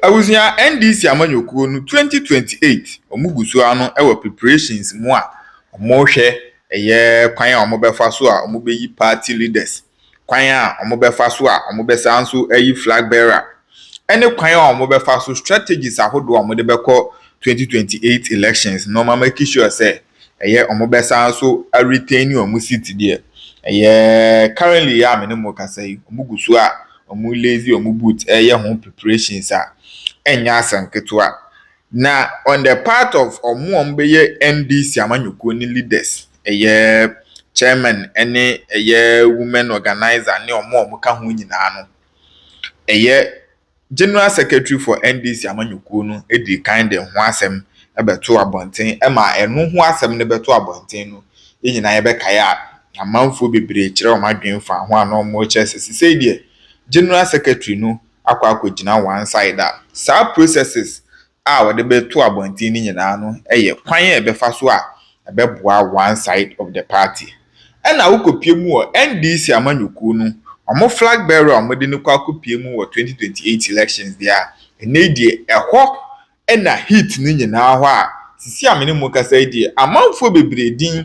Awusia NDC amanyokuo no 2028 omugusu ano ewo preparations mu a omohwe eye kwan a omobefa so a omobeyi party leaders kwan a omobefa so a omobesan so ayi flag bearer ene kwan a omobefa so strategies ahodo a omode beko 2028 elections no ma make sure say eye omobesan so a retain omo seat there eye currently ya me ne mo kasai omugusu a omo lazy omo boot eye ho preparations a enya asanketwa na on the part of ombeye NDC amanyuko ni leaders eye chairman ene eye women organizer ne omuka ho nyina no eye general secretary for NDC amanyuko no edi kind ho asem ebeto abonten ema eno ho asem ne beto abonten no nyina ye bekaya amanfo bebre kire o madwenfa ho ana omo chese sei de general secretary no akwa one side sa processes a wode beto abontin ni nyina no eye kwan e befa so a ebeboa one side of the party ena wokopie mu o NDC amanyuku no omo flag bearer omode ne kwa kopie mu wo 2028 elections dia enedie eho ena hit ni nyina ho a sisi amene mu kasa die amanfo bebre din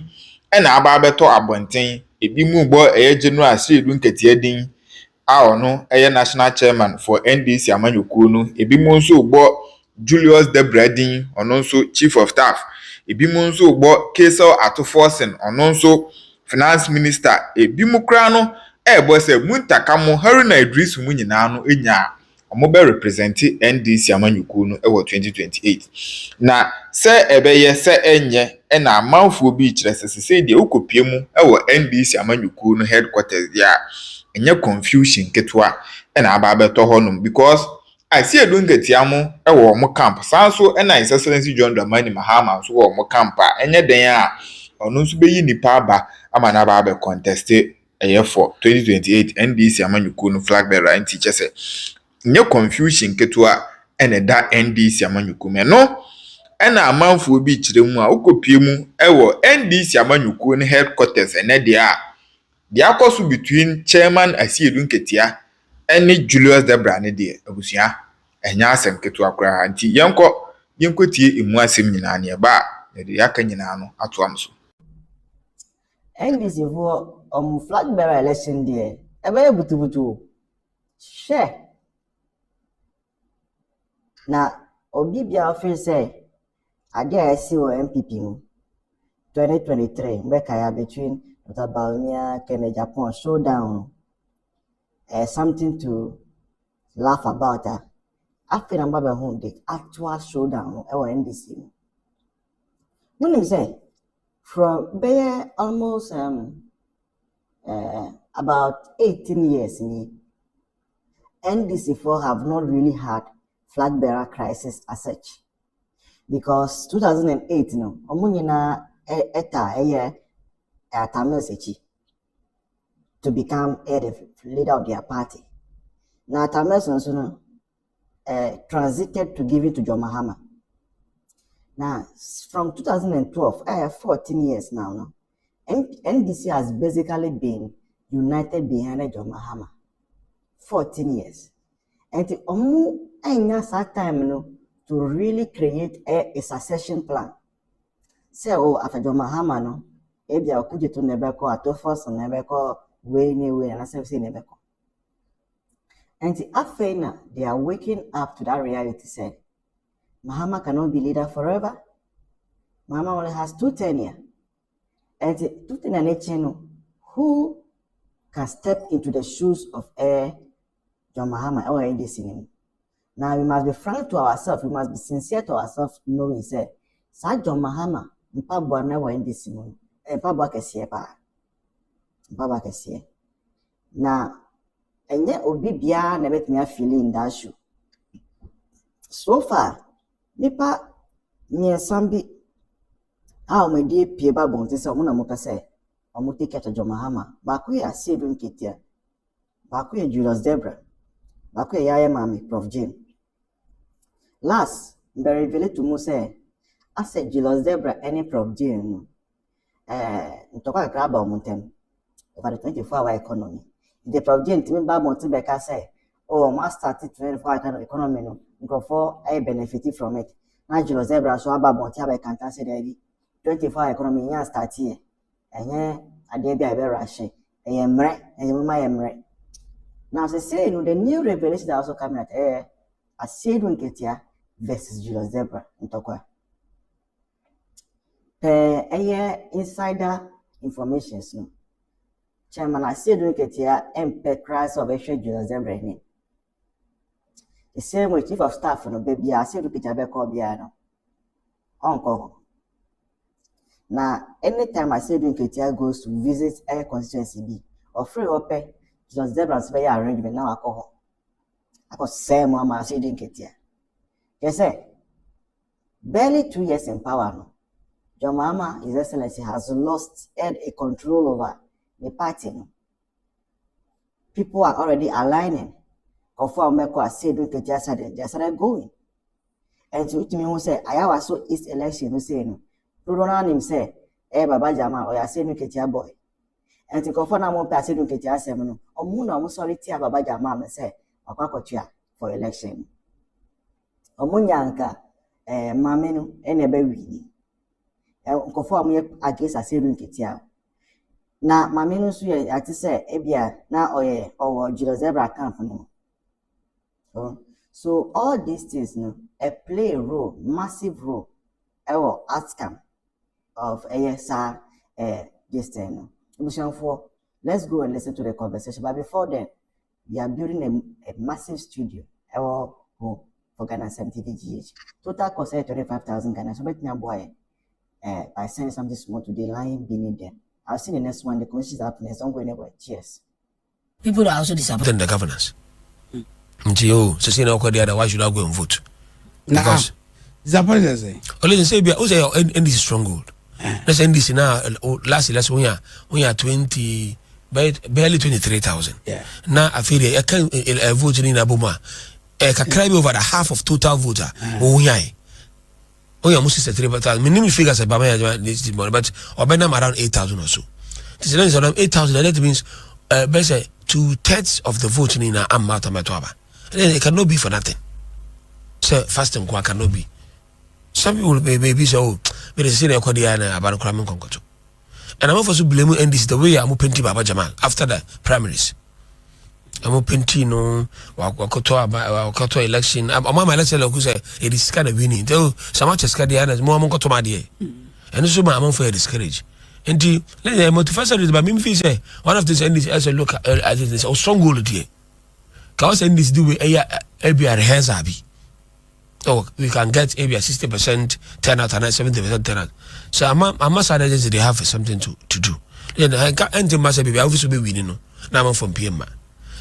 ena aba beto abontin ebi mu bo eye general Asiedu Nketia din ono eye national chairman for NDC amanyuku no ebi mo nso ugbo Julius Debrah din ono nso chief of staff ebi mo nso ugbo Kesel Atoforsen ono nso finance minister ebi mo kra no ebo se muntaka mo Haruna Idris mu nyina no enya omo be represent NDC amanyuku no ewo 2028 na se ebeye se enye na amanfo bi kire sese de ukopie mu ewo NDC amanyuku no headquarters dia enye confusion ketwa na aba beto honum because Asiedu Nketia mo ewo mo camp sanso na His Excellency John Dramani Mahama so wo mo camp a enye den a ono nso beyi nipa aba ama na aba be contest eye for 2028 NDC amanyuku no flag bearer anti chese enye confusion ketwa na da NDC amanyuku me no na amanfo bi kire mu a ukopie mu ewo NDC amanyuku no headquarters ene dia the akoso between chairman Asiedu Nketia and Julius Debrah ne de abusua enya asem ketu akora anti yenkotie emu asem nyina ne ba ne de yaka nyina no ato amso NDC for flag bearer election there ebe butubutu she na obi bia ofin say ade a esi o MPP mu 2023 mbeka ya between Balmia Kenya Japan showdown something to laugh about after number home the actual showdown NDC. When you say from there almost about 18 years NDC4 have not really had flag bearer crisis as such because 2008 no omunyina eta to become the leader of their party. Now Tames also transited to give it to John Mahama. Now from 2012, I have 14 years now. NDC has basically been united behind John Mahama. 14 years. And the that time to really create a succession plan. So after John Mahama no ebia okuje to nebeko Atoforsen nebeko we na say nebeko and after they are waking up to that reality said Mahama cannot be leader forever. Mahama only has 2 tenure and 2 tenure who can step into the shoes of John Mahama or NDC. Now we must be frank to ourselves, we must be sincere to ourselves, knowing say John Mahama mpabwa na wa NDC mu mpabwa kese pa mpabwa kese na enye obi bia na betumi afili in that shoe so far nipa nyesambi a o mede pie ba bon se o na mo kase o mo take to John Mahama ba ko ya Asiedu Nketia ba ko ya Julius Debrah ba ko ya mami Prof Jane last very reveal to mo say I said Julius Debrah any Prof Jane ntokwa grab omuntem over the 24-hour economy the Prof Jane timi ba monte beka say oh, must start 24 economy no, for a benefit from it. Na Julius Debrah so aba bonti aba kanta say dey 24 economy nya start here. Enye ade bia be rush. Eye mre, enye mama ye mre. Now say no the new revelation that also coming at Asiedu Nketia versus Julius Debrah ntokwa. Insider information no. Chairman Asiedu Nketia empecras of Julius Debrah ni. The same way chief of staff no baby Asiedu Nketia be call bia no. Onko. Now anytime Asiedu Nketia goes to visit a constituency B or free open Julius Debrah's very arrangement now alcohol. I got same Mahama Asiedu Nketia. Yes, sir. Barely 2 years in power no. John Mahama, His Excellency, has lost a control over the party. No? People are already aligning. Conform Meko Asiedu Nketia they started going. And to me who say, I was so East election, who say no. Don't him say, Baba Jama or Asiedu Nketia boy. And to confirm I'm Asiedu Nketia seven. Omuna I'm sorry tia Baba Jama me say, Okwakotua for election. Omunyanka mamenu enebe wini. Conform against Asiedu Nketia. Na mamenu so ye ati say ebia na oye or Julius Debrah camp no. So all these things no play a role, massive role outcome of ASR this thing. No. Let's go and listen to the conversation. But before then, we are building a massive studio for Ghana TVGH. Total cost 25,000 Ghana. So bet me boy by sending something small to the line beneath them. I'll see the next one. The commission is happening. Don't go anywhere. Cheers. People are also disappointed in the governance. Why should I go and vote? Because disappointed say. Only say NDC stronghold. Let's NDC now last we are 20 barely 23,000. Yeah. Now I feel I can vote in Abuma. I can climb over the half of total voter. Oh yeah, must say 3,000. Minimum figures about this morning, but around 8,000 or so. This is around 8,000. That means basically 2/3 of the voting in Amata Matwaba. It cannot be for nothing. So fast and quick cannot be. Some people maybe so, but they say they're called the about Kramen Concoto. And I'm also blaming NDC the way I'm open to Baba Jamal after the primaries. I'm open to no Wakoto election. I'm on my election who say it is kind of winning. Though so much as Cadiana more Moncoto Madie. And so my amount for discourage. And the motivation is by me say one of these NDC as a look at this or strong goal here. Cause NDC do a rehearsal. Oh, we can get maybe a 60% turnout and 70% turnout. So I must add that they have something to do. Then I can't enter myself. I obviously be winning. No, now I'm from PM.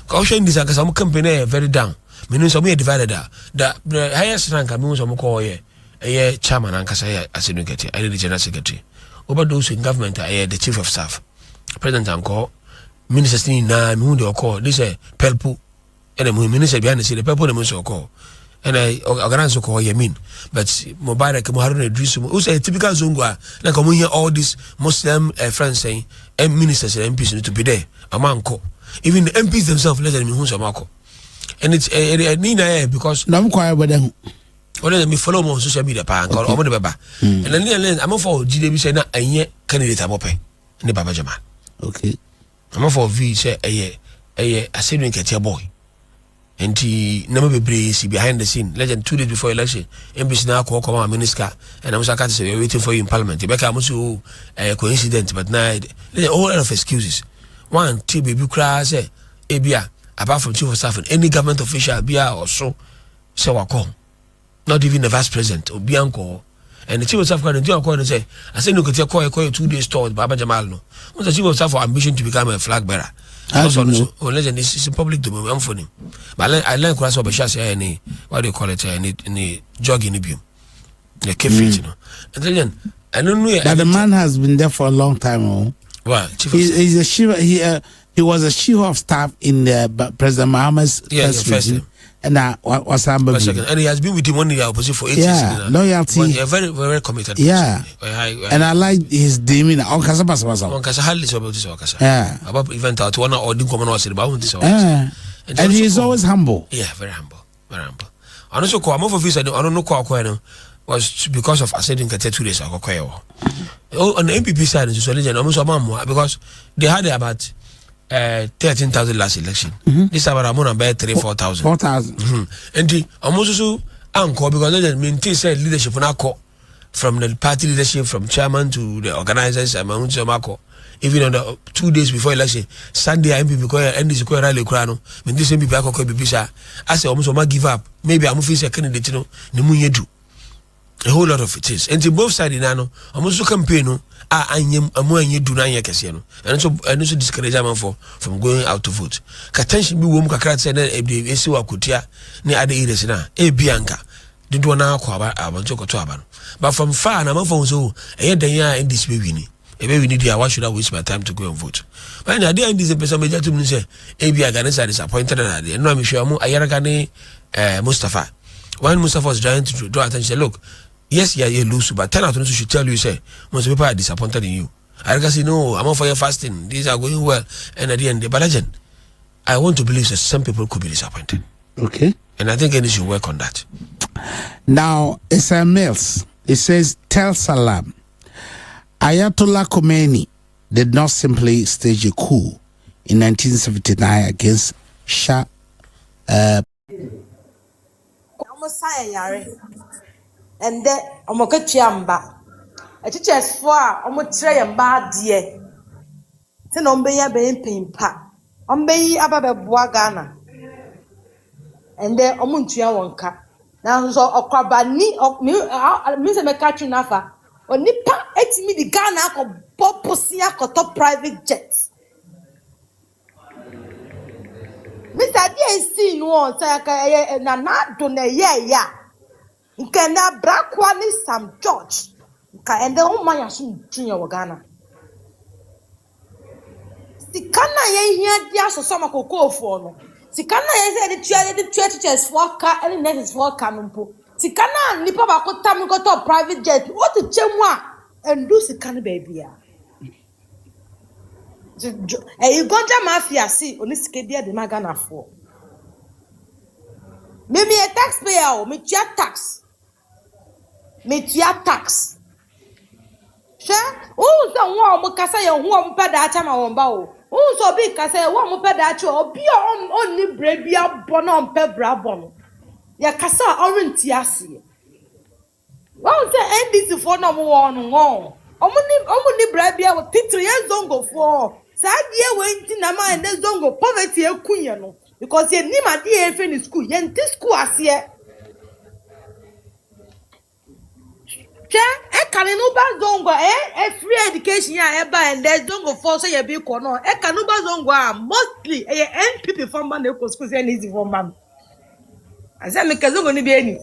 Cause this because some company very down. Meaning some divided. The highest rank I mean some call a chairman and Kasaya Asiedu Nketia, I the general secretary. Over those in government the chief of staff, president and call ministers na me who call this Pelpu and the minister behind the scene the Pelpu the minister call. And I organize so call Yamin, but Mubarak Muharram Idris, who's a typical Zungwa, like I'm hear all these Muslim friends saying, and ministers and MPs need to be there. A manco. Even the MPs themselves let them who's a marco. And it's a Nina because no quiet with them. Or let me follow on social media pan or over the Baba. And then I'm for GDB say na a year candidate I'm open in the Baba Jamal. Okay. I'm for V say a Asiedu Nketia boy. And he never be breezy behind the scene. Less than 2 days before election, MPs now call come on minister, and I was like, we're waiting for you in Parliament. Rebecca Amusu a coincidence, but now there's a whole lot of excuses. One, two baby cries, Abia, apart from chief of staff and any government official, Bia or so, call. Not even the vice president or Bianco. And the chief of staff can do a call and say, I say, look at your call 2 days store, Baba Jamal. No, what's the chief of staff for ambition to become a flag bearer? Also, legend is in public domain. I'm for him. But I learned class of a chassis any what do you call it? Any jogging ibium. The cafe, you know. And then I don't know that the man has been there for a long time. Oh, well, he's a chief. He was a chief of staff in President Mahama's first regime. And was and he has been with him on the opposition for 8 years. Yeah, loyalty. Yeah, very, very committed. Yeah, and I like his demeanor. On Kasa hardly about this. Yeah, about event out one or didn't come on about this. And he is always humble. Yeah, very humble. Very humble. And also, I'm of visa. I don't know was because of Asiedu Nketia 2 days ago. On the MPP side, it's almost because they had about 13,000 last election. This time around, about 3,000-4,000. 4,000. And the almost so anchor because they maintain said leadership on our from the party leadership, from chairman to the organizers, and even on the 2 days before election, Sunday MPP NDC rally krano. When this MPP akoko bibisa, I say almost give up. Maybe I'm official candidate, you know, do. A whole lot of it is. And to both sides in ano, almost campaign no, and do not yet, and also discourage them from going out to vote. Katenshi be wom kakrat said a Asiedu Nketia near other areas na a Bianca. Didn't want to but from far, I'm from so a day in this baby. A baby need why should I waste my time to go and vote? But I didn't this person major to me say, A.B. Aganesa disappointed and I'm sure Ayaragane Mustafa. When Mustafa was trying to draw attention, look, yes, you lose, but 10 out of should tell you, say, most people are disappointed in you. I can say, no, I'm on for your fasting, these are going well, and at the end, but again, I want to believe that some people could be disappointed. Okay. And I think they should work on that. Now, it's a Mills. It says, tell Salam. Ayatollah Khomeini did not simply stage a coup in 1979 against Shah. And then I'm going to Chiamba. A teacher's for almost tray and bad dear. Ten on Bay pain pa. On Bay Abba Boagana. And then Omuntia Wonka. Now, so Okrabani of Mr. McCarthy Nafa. Or Nipa ate me the Ghana or Poposia top private jets. Mr. DSC no say na do na ya. Nke na brakwa ni Sam George. Nka ende o man yaso tunya wo Ghana. Sikana ye hia dia so sama kokofo no. Sikana ye say the teachers for car and nurses for car mpo. Sikana nipa ba ko tam ko top private jet. What the chemwa and do sikana baby ya. You gonja mafia see oni sikedia de magana for. Me a taxpayer me tia tax. Me tia tax. She o so won mo kasa ye ho mo peda acha ma won ba o. O so bi kasa ye won mo peda acha obi on ni brebia bono on pe bra bono. Ya kasa orenti ase. Won say NDC for no mo won won. Omo ni brebia wo titiri zongo for. Sadie wenti na ma ene zongo poverty ekunye no because ye ni ma die efe ni school ye nti school ase kani no ba zongo free education ya ba and there's zongo for so ye be ko no kanu ba zongo mostly NPP from man e ko school say easy for man asa me kazongo ni be eni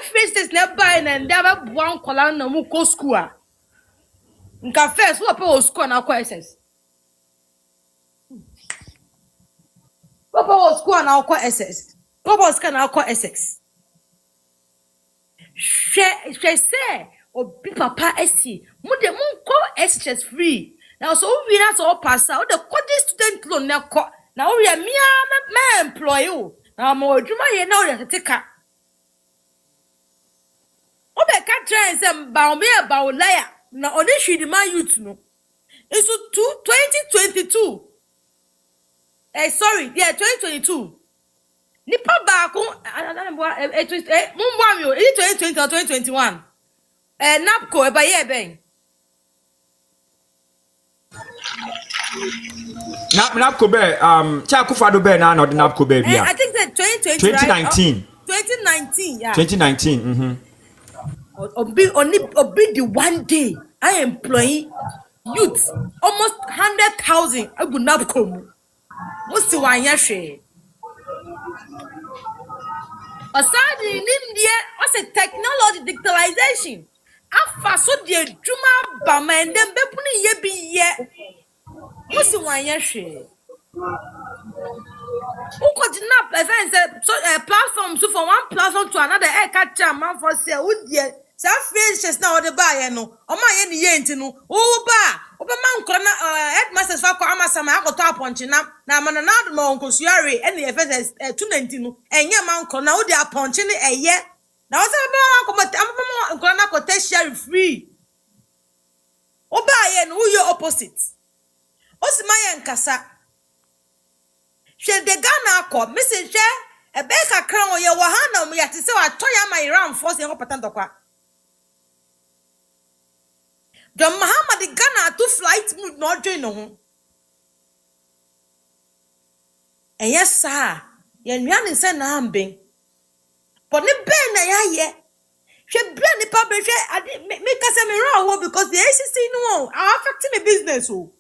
free state na ba na nda ba buan kola na mu ko school nka first wo pa o school na kwa SS Papa was school na kwa SS Papa was kana kwa SS she say obi papa esi mu de mu ko SS free na so we na so pass out the college student loan na ko na we me employee o na mo adwuma ye na o teteka obe ka train say ba me ba o liar na oni hwidi man youth no it's 2022 sorry 2022 nipa ba ko mumwa mi o 2020 or 2021 napco ba ye ben napco be cha kufado be na no napco be bia I think that 2019 yeah 2019 obi the one day I employ youth almost 100,000 agu napco musti wanya hwe aside nimdie what's technology digitalization afa so de dwuma ba man dem bepuni ye bi ye musti wanya hwe uko dinap events so platform so from one platform to another catch man for say udie sa free just now the buy no o ma ye ni ye nti no o ba Obama nkona headmasters fa kwa amasama akoto aponche na mana na do no nkosuare ene efes 290 no enye ma nkona wo de aponche ne eye na wo se ba akomata amama nkona na kote share free oba ye no wo opposite osima ye nkasa hwe de Ghana akọ message ebe kakra wo ye wo ha na mo yate se wa toya ma Iran force ye hopata ndokwa the Mahama the Ghana to flight mood no join no and yes sir ye nwan se na amben but ne ben na ya ye hwe bra ni pa be hwe me kase me raw wo because the ACC no affect me business o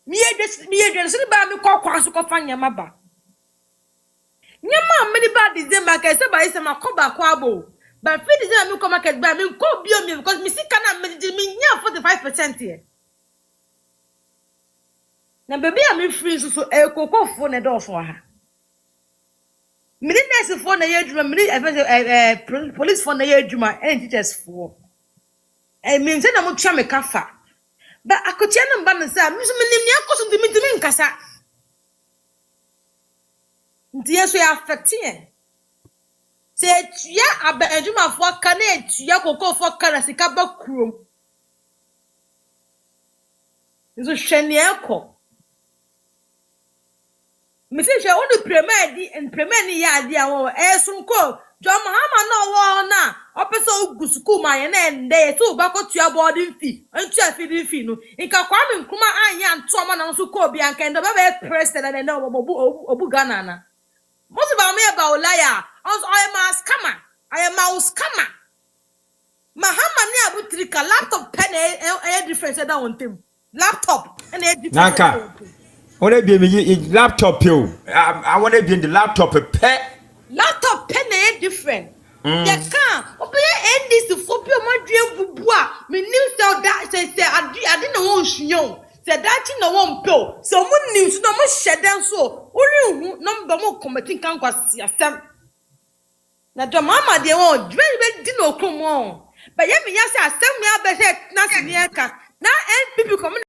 me ye so ba me kokwa so kofa nyama ba nyama me ba December ka se ba ise makoba kwa abo but feed is me come market buy me go bio me because me see kana me nya 45% here na baby am free so kokofo na do for ha me nurse for na ye adwuma me police for na ye adwuma and teachers for me say na mo twa me kafa but akotia na mba me say me so me nim ni akoso ntimi nkasa ntia so ya affect ye se tua aba adwuma fo aka na tua kokofo aka na sika ba kurom nso hwene ekọ me se hwe onu premier ni ya ade awo esunko jo Mahama no wo na opeso ogusuku ma ye na ende to ba ko tua boarding fee antua feeding fee no nka kwa me nkuma anya nto ma na nso ko obi anka ndo ba be president na obu Ghana na most of me ba olaya I am a scammer. I am a scammer. Mahama ni abutrika laptop pen a difference that one thing. Laptop and a difference. Naka. Wanna be me laptop you. I want to be in the laptop a pet. Laptop pen a different. The car. Open NDC for pure madrian bubua. Me new sell that say I didn't want shinyo. Said that in no one pill. So one news no more shed down so. Only number more committing can go see a stamp. Na do mama de won dwe di no komo ba ye me ya say asem me abese na se ne ka na NPP